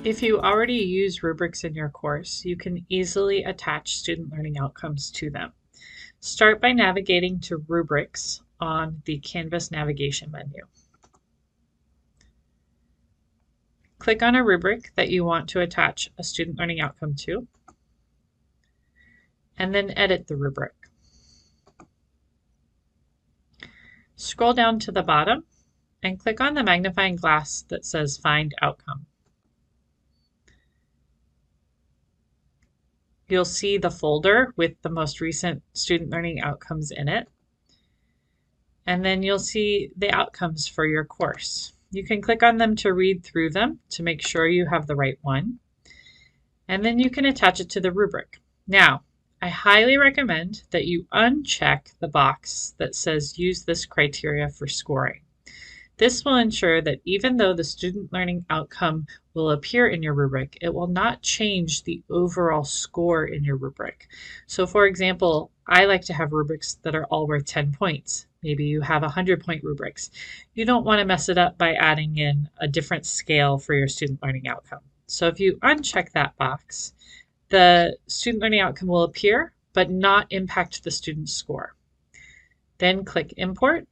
If you already use rubrics in your course, you can easily attach student learning outcomes to them. Start by navigating to Rubrics on the Canvas navigation menu. Click on a rubric that you want to attach a student learning outcome to, and then edit the rubric. Scroll down to the bottom and click on the magnifying glass that says Find Outcome. You'll see the folder with the most recent student learning outcomes in it. And then you'll see the outcomes for your course. You can click on them to read through them to make sure you have the right one. And then you can attach it to the rubric. Now, I highly recommend that you uncheck the box that says use this criteria for scoring. This will ensure that even though the student learning outcome will appear in your rubric, it will not change the overall score in your rubric. So for example, I like to have rubrics that are all worth 10 points. Maybe you have 100-point rubrics. You don't want to mess it up by adding in a different scale for your student learning outcome. So if you uncheck that box, the student learning outcome will appear, but not impact the student's score. Then click Import.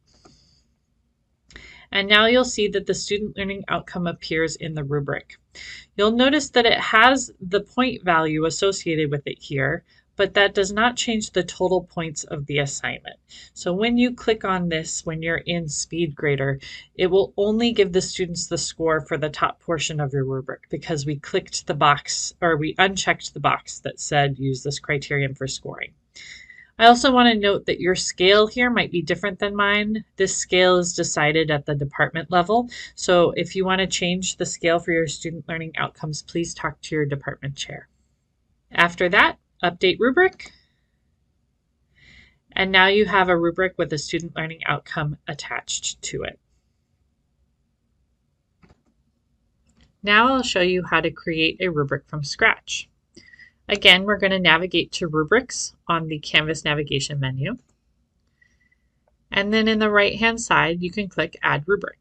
And now you'll see that the student learning outcome appears in the rubric. You'll notice that it has the point value associated with it here, but that does not change the total points of the assignment. So when you click on this, when you're in SpeedGrader, it will only give the students the score for the top portion of your rubric because we clicked the box, or we unchecked the box that said use this criterion for scoring. I also want to note that your scale here might be different than mine. This scale is decided at the department level. So if you want to change the scale for your student learning outcomes, please talk to your department chair. After that, update rubric. And now you have a rubric with a student learning outcome attached to it. Now I'll show you how to create a rubric from scratch. Again, we're going to navigate to Rubrics on the Canvas navigation menu. And then in the right-hand side, you can click Add Rubric.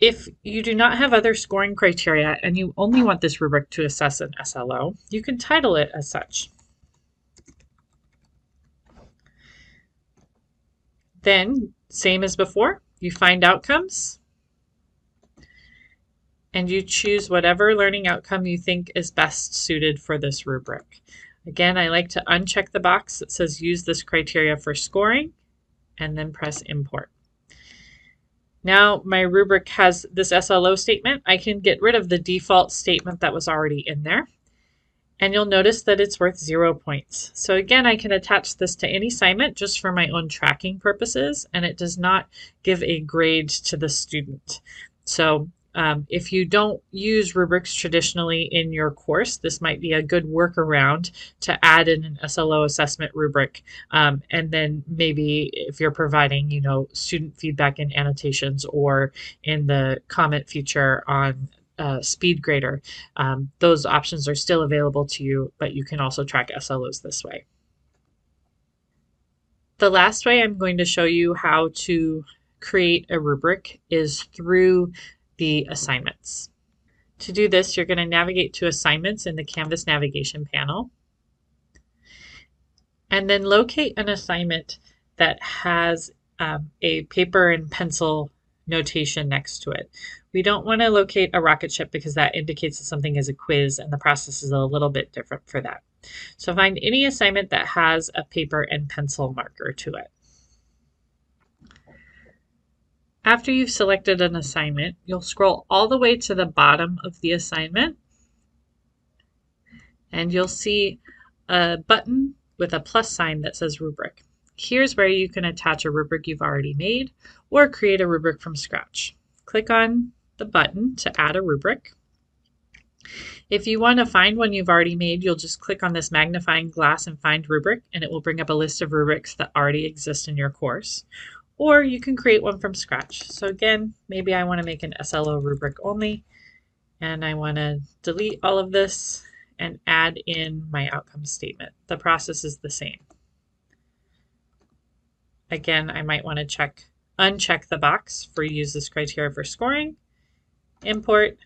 If you do not have other scoring criteria and you only want this rubric to assess an SLO, you can title it as such. Then, same as before, you find outcomes, and you choose whatever learning outcome you think is best suited for this rubric. Again, I like to uncheck the box that says use this criteria for scoring, and then press Import. Now my rubric has this SLO statement. I can get rid of the default statement that was already in there. And you'll notice that it's worth 0 points. So again, I can attach this to any assignment just for my own tracking purposes, and it does not give a grade to the student. So if you don't use rubrics traditionally in your course, this might be a good workaround to add in an SLO assessment rubric. And then maybe if you're providing, student feedback and annotations or in the comment feature on SpeedGrader, those options are still available to you, but you can also track SLOs this way. The last way I'm going to show you how to create a rubric is through the assignments. To do this, you're going to navigate to Assignments in the Canvas navigation panel, and then locate an assignment that has a paper and pencil notation next to it. We don't want to locate a rocket ship because that indicates that something is a quiz, and the process is a little bit different for that. So find any assignment that has a paper and pencil marker to it. After you've selected an assignment, you'll scroll all the way to the bottom of the assignment, and you'll see a button with a plus sign that says rubric. Here's where you can attach a rubric you've already made or create a rubric from scratch. Click on the button to add a rubric. If you want to find one you've already made, you'll just click on this magnifying glass and find rubric, and it will bring up a list of rubrics that already exist in your course. Or you can create one from scratch. So again, maybe I want to make an SLO rubric only, and I want to delete all of this and add in my outcome statement. The process is the same. Again, I might want to uncheck the box for use this criteria for scoring, import,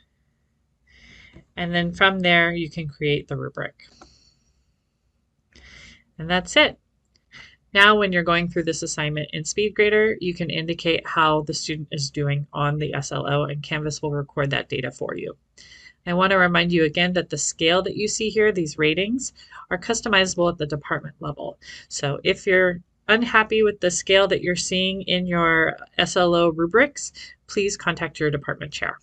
and then from there you can create the rubric. And that's it. Now when you're going through this assignment in SpeedGrader, you can indicate how the student is doing on the SLO, and Canvas will record that data for you. I want to remind you again that the scale that you see here, these ratings, are customizable at the department level. So if you're unhappy with the scale that you're seeing in your SLO rubrics, please contact your department chair.